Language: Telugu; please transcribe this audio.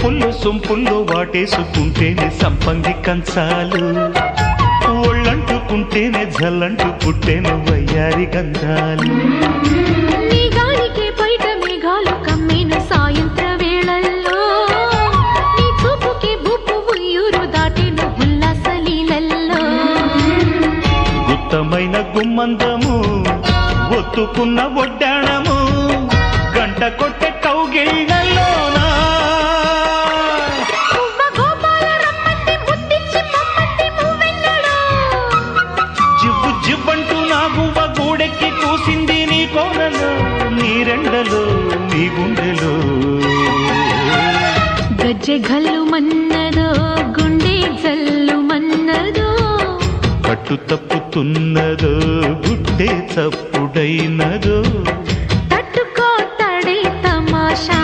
వంపుల్లో సొంపుల్లో వాటేసుకుంటేనే సంపంగి కంచాలు, ఒళ్ళంటుకుంటేనే జల్లంటు పుట్టేను వయ్యారి గంధాలు. నీ గాలికే బయట మేఘాలు కమ్మేను సాయంత్ర వేళల్లో, నీ చూపుకే బుప్పు ఉయ్యూరు దాటేను ఉల్లాస లీలల్లో. గుత్తమైన గుమ్మందము ఒత్తుకున్న ఒడ్డాణము గంట కొట్టే కౌగిళ్ళలోనా జివ్వు జివ్వంటూ నా గువ్వ గూడెక్కి కూసింది నీ కోనలో, నీ రెండలో నీ గుండెలో. గజ్జె గల్లు మన్నదో గుండె జల్లు మన్నదో, పట్టు తప్పుతున్నదో గుడ్డే చప్పుడైనదో, తట్టుకో తడే తమాషా